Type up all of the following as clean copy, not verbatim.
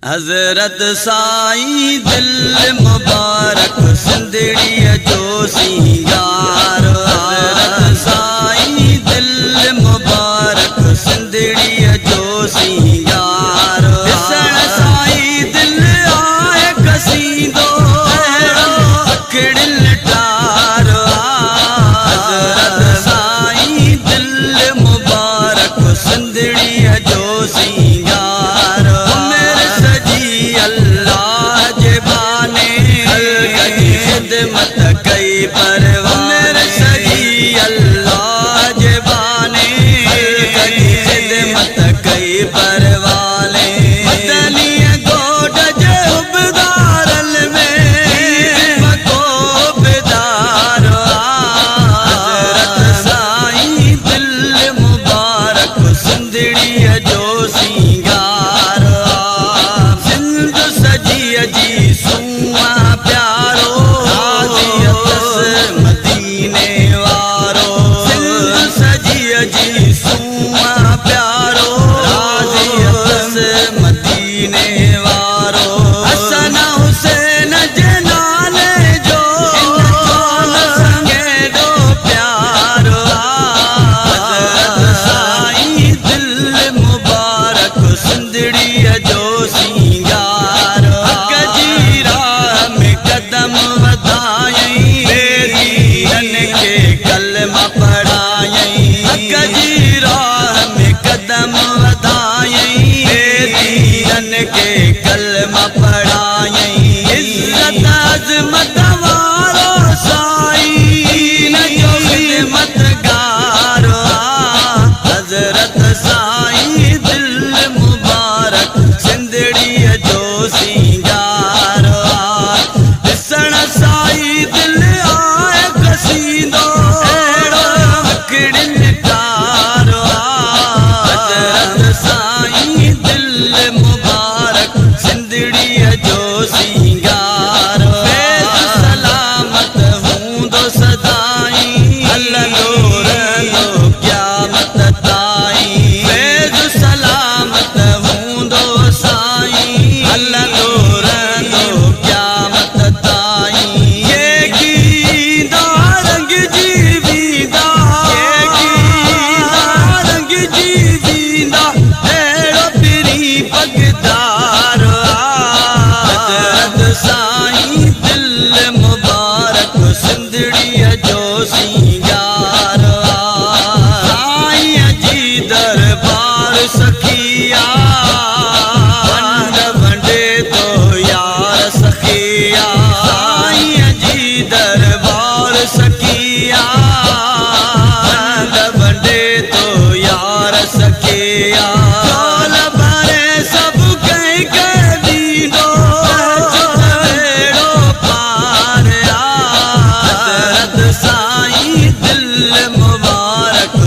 हज़रत साईं दिल मुबारक सिंधड़ीअ जो सिंगार। हज़रत साईं दिल मुबारक सिंधड़ीअ जो सिंगार। ॾिसण साईं दिल आहे कसींदो अखिड़ियुनि टार। हज़रत साईं दिल मुबारक सिंधड़ीअ जो सिंगार। अल्लाह जे बाने कई खिदमत कई परवान सजी। अल्लाह जे बाने कई खिदमत कई परवाने। मदनी गोड जे उबदारन में मको बेदार। हज़रत साईं दिल मुबारक सिंधड़ीअ जो सिंगार। जी सुआ प्यारो मदीने वारो। सिंध सजी जी सुआ प्यारो मदीने वारो। हसन हुसैन जे नाले जो संगेडो प्यारो। हज़रत साईं दिल मुबारक सिंधड़ीअ जो सिंगार। कदम वधायई बेदीन के कलमा पढ़ायई। हक़ जी राह में कदम वधायई बेदीन के कलमा पढ़ायई। इज्जत अज़मत वारो साईं जो खिदमतगार। हज़रत साईं दिल मुबारक सिंधड़ीअ जो सिंगार। साईं दिल आहे कसींदो अखिड़ियुनि टार। हज़रत साईं दिल मुबारक सिंधड़ीअ जो सिंगार। सलामत हूंदो सदाईं हलंदो रहंदो क़यामत ताईं। फैज़ सलामत हूंदो साईं हलंदो रहंदो क़यामत ताईं। साईं दिल मुबारक सिंधड़ीअ जो सिंगार। साईं जी दरबार सखिया वंड वंडे तो यार सखिया। साईं जी दरबार सखिया वंड वंडे तो यार सखिया।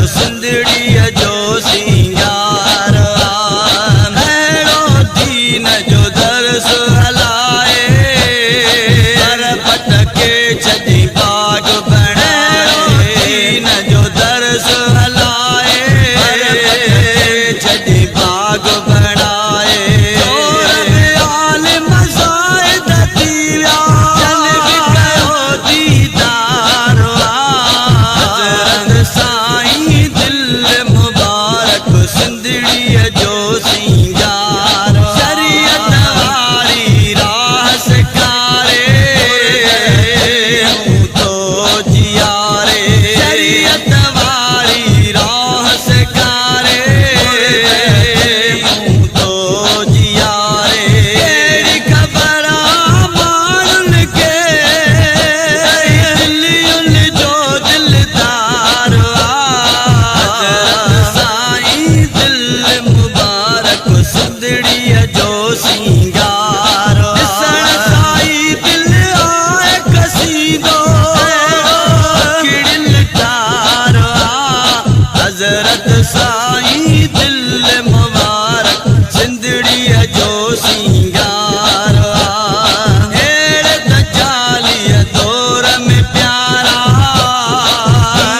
सिंधड़ीअ जो सिंगार। अहिड़ो दीन जो दर्स हलाए पर पटके छॾी बाग बणाए। दीन जो दर्स हलाए पर पटके छॾी बाग बणाए। आलिम ज़ाहिद थी विया जन बि कयो दीदार। हज़रत साईं दिल मुबारक सिंधड़ीअ जो सिंगार। शरीयत वारी राह सिखारे हूं तो जियारे। शरीयत वारी राह सिखारे हूं तो जियारे। कहिड़ी ख़बर माण्हुनि खे दिलियुनि जो दिलदार। दिल मुबारक सिंधड़ीअ जो सिंगार। ॾिसण साईं दिल आहे कसींदो अखिड़ियुनि टार। हज़रत साईं दिल मुबारक सिंधड़ीअ जो सिंगार। अहिड़े दजालीअ दौर में प्यारा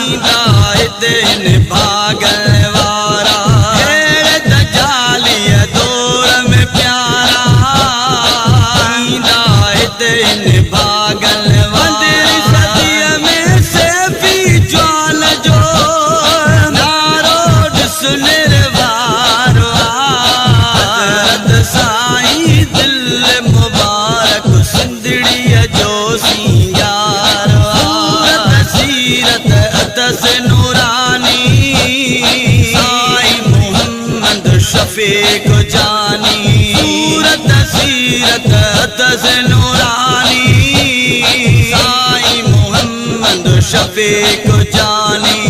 ईंदा हिते हिन भागण वारा। अहिड़े दजालीअ दौर में प्यारा शफीक जानी सूरत सीरत तज़ नूरानी साईं मोहम्मद शफीक जानी